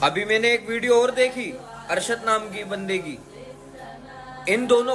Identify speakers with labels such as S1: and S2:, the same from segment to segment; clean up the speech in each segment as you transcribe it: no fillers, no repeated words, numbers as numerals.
S1: अभी मैंने एक वीडियो और देखी अरशद नाम की बंदे की। इन दोनों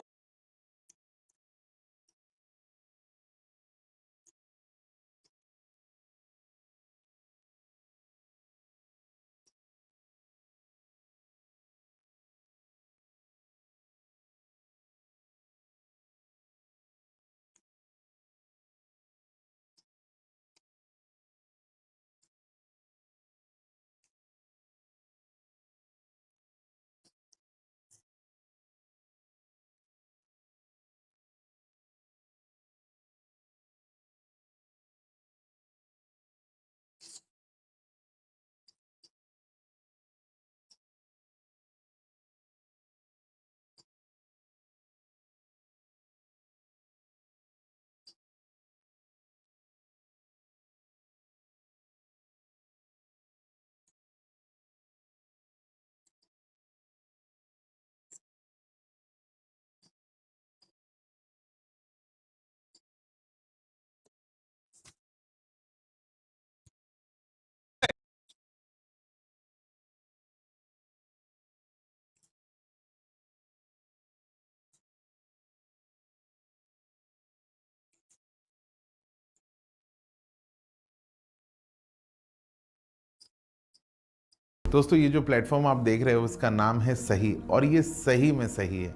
S2: दोस्तों ये जो प्लेटफॉर्म आप देख रहे हो इसका नाम है सही, और ये सही में सही है।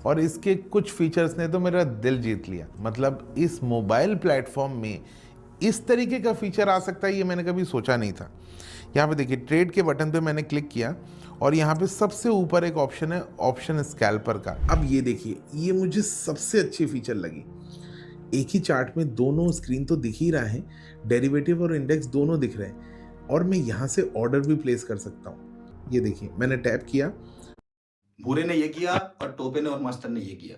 S2: और इसके कुछ फीचर्स ने तो मेरा दिल जीत लिया। मतलब इस मोबाइल प्लेटफॉर्म में इस तरीके का फीचर आ सकता है ये मैंने कभी सोचा नहीं था। यहाँ पे देखिए ट्रेड के बटन पे मैंने क्लिक किया और यहाँ पे सबसे ऊपर एक ऑप्शन है, ऑप्शन स्कैल्पर का। अब ये देखिए, ये मुझे सबसे अच्छी फीचर लगी। एक ही चार्ट में दोनों स्क्रीन तो दिख ही रहा है, डेरिवेटिव और इंडेक्स दोनों दिख रहे हैं, और मैं यहाँ से ऑर्डर भी प्लेस कर सकता हूँ। ये देखिए मैंने टैप किया,
S3: भूरे ने ये किया और टोपे ने और मास्टर ने ये किया।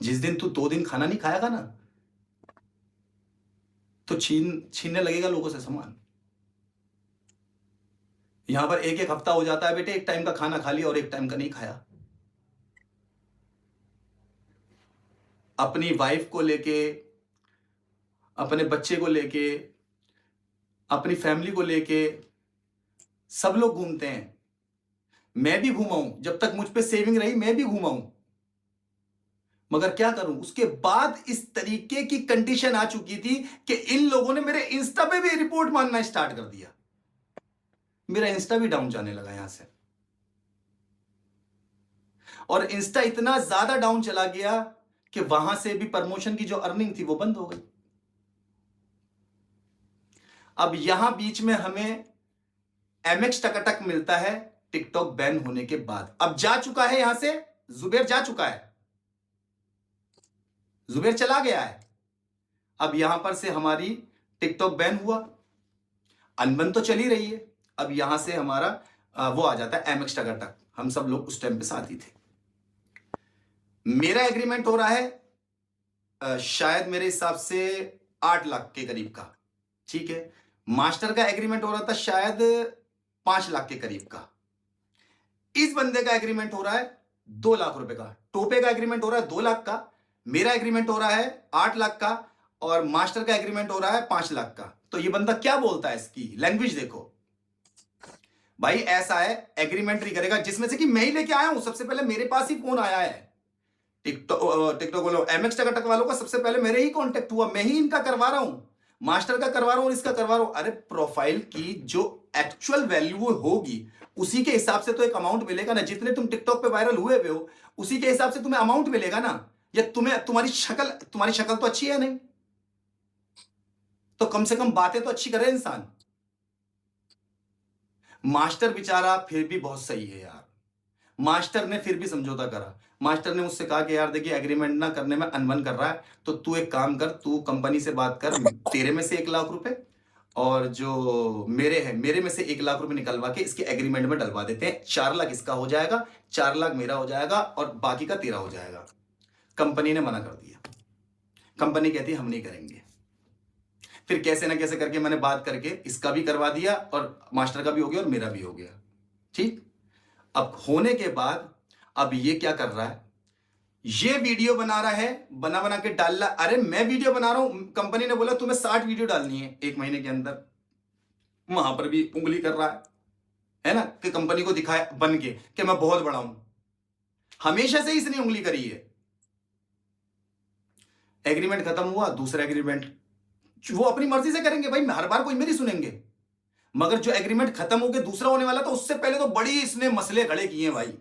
S3: जिस दिन तू 2 दिन खाना नहीं खाएगा ना, तो छीनने लगेगा लोगों से सामान। यहां पर एक एक हफ्ता हो जाता है बेटे, एक टाइम का खाना खा लिया और एक टाइम का नहीं खाया। अपनी वाइफ को लेके, अपने बच्चे को लेके, अपनी फैमिली को लेके सब लोग घूमते हैं। मैं भी घूमा हूं, जब तक मुझ पे सेविंग रही मैं भी घूमा हूं। मगर क्या करूं, उसके बाद इस तरीके की कंडीशन आ चुकी थी कि इन लोगों ने मेरे इंस्टा पे भी रिपोर्ट मारना स्टार्ट कर दिया। मेरा इंस्टा भी डाउन जाने लगा यहां से, और इंस्टा इतना ज्यादा डाउन चला गया कि वहां से भी प्रमोशन की जो अर्निंग थी वो बंद हो गई। अब यहां बीच में हमें एमएक्स टकाटक मिलता है टिकटॉक बैन होने के बाद। अब जा चुका है यहां से, जुबेर जा चुका है, जुबेर चला गया है। अब यहां पर से हमारी टिकटॉक बैन हुआ, अनबन तो चली रही है। अब यहां से हमारा वो आ जाता है एमएक्स टकाटक। हम सब लोग उस टाइम पे साथ ही थे। मेरा एग्रीमेंट हो रहा है शायद मेरे हिसाब से 8 लाख के करीब का, ठीक है। मास्टर का एग्रीमेंट हो रहा था शायद 5 लाख के करीब का। इस बंदे का एग्रीमेंट हो रहा है 2 लाख रुपए का। टोपे का एग्रीमेंट हो रहा है 2 लाख का, मेरा एग्रीमेंट हो रहा है 8 लाख का, और मास्टर का एग्रीमेंट हो रहा है 5 लाख का। तो ये बंदा क्या बोलता है, इसकी लैंग्वेज देखो भाई। ऐसा है, एग्रीमेंट नहीं करेगा, जिसमें से कि मैं ही लेके आया हूं। सबसे पहले मेरे पास ही फोन आया है। टिकटॉक वालों, एमएक्स टकाटक वालों का सबसे पहले मेरे ही कांटेक्ट हुआ। मैं ही इनका करवा रहा हूं, मास्टर का करवा रहा हूं और इसका करवा रहा हूं। अरे प्रोफाइल की जो एक्चुअल वैल्यू होगी उसी के हिसाब से तो एक अमाउंट मिलेगा ना। जितने तुम टिकटॉक पे वायरल हुए हो उसी के हिसाब से तुम्हें अमाउंट मिलेगा ना। या तुम्हारी शक्ल तो अच्छी है नहीं, तो कम से कम बातें तो अच्छी करे इंसान। मास्टर बेचारा फिर भी बहुत सही है यार। मास्टर ने फिर भी समझौता करा। मास्टर ने मुझसे कहा कि यार देखिए एग्रीमेंट ना करने में अनबन कर रहा है, तो तू एक काम कर, तू कंपनी से बात कर, तेरे में से 1 लाख रुपए और जो मेरे हैं मेरे में से 1 लाख रुपए निकलवा के इसके एग्रीमेंट में डलवा देते हैं। 4 लाख इसका हो जाएगा, 4 लाख मेरा हो जाएगा और बाकी का तेरा हो जाएगा। कंपनी ने मना कर दिया। कंपनी कहती है हम नहीं करेंगे। फिर कैसे ना कैसे करके मैंने बात करके इसका भी करवा दिया और मास्टर का भी हो गया और मेरा भी हो गया, ठीक। अब होने के बाद अब ये क्या कर रहा है, ये वीडियो बना रहा है, बना बना के डाल रहा। अरे मैं वीडियो बना रहा हूं, कंपनी ने बोला तुम्हें 60 वीडियो डालनी है 1 महीने के अंदर। वहां पर भी उंगली कर रहा है ना, कि कंपनी को दिखाए बन के कि मैं बहुत बड़ा हूं। हमेशा से ही इसने उंगली करी है। एग्रीमेंट खत्म हुआ, दूसरा एग्रीमेंट वो अपनी मर्जी से करेंगे भाई, हर बार कोई मेरी सुनेंगे। मगर जो एग्रीमेंट खत्म होकर दूसरा होने वाला था, उससे पहले तो बड़ी इसने मसले खड़े किए भाई,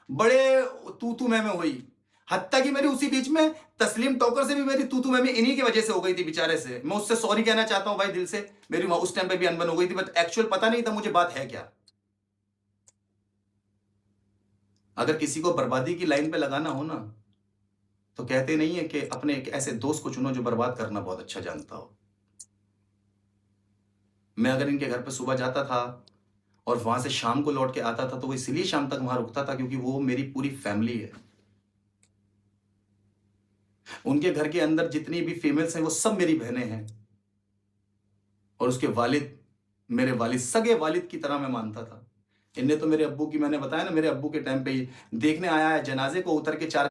S3: बड़े तू मैं हुई। हत्ता कि मेरी उसी बीच में तस्लीम टोकर से भी मेरी तू मैं इन्हीं की वजह से हो गई थी बेचारे से। मैं उससे सॉरी कहना चाहता हूं भाई दिल से, मेरी उस टाइम पे भी अनबन हो गई थी, बट एक्चुअल पता नहीं था मुझे बात है क्या। अगर किसी को बर्बादी की लाइन पे लगाना हो ना, तो कहते नहीं है कि अपने एक ऐसे दोस्त को चुनो जो बर्बाद करना बहुत अच्छा जानता हो। मैं अगर इनके घर पे सुबह जाता था और वहां से शाम को लौट के आता था, तो वो इसलिए शाम तक वहां रुकता था क्योंकि वो मेरी पूरी फैमिली है। उनके घर के अंदर जितनी भी फीमेल्स हैं वो सब मेरी बहनें हैं, और उसके वालिद मेरे वालिद, सगे वालिद की तरह मैं मानता था। इनने तो मेरे अब्बू की, मैंने बताया ना, मेरे अब्बू के टाइम पे ही देखने आया है, जनाजे को उतर के 4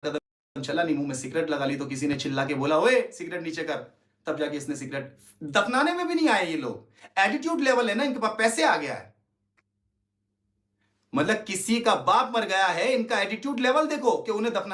S3: कदम चला नहीं, मुंह में सिगरेट लगा ली तो किसी ने चिल्ला के बोला, ओए सिगरेट नीचे कर, तब जाके इसने सिगरेट। दफनाने में भी नहीं आए ये लोग। एटीट्यूड लेवल है ना इनके पास, पैसे आ गया है। मतलब किसी का बाप मर गया है, इनका एटीट्यूड लेवल देखो कि उन्हें दफना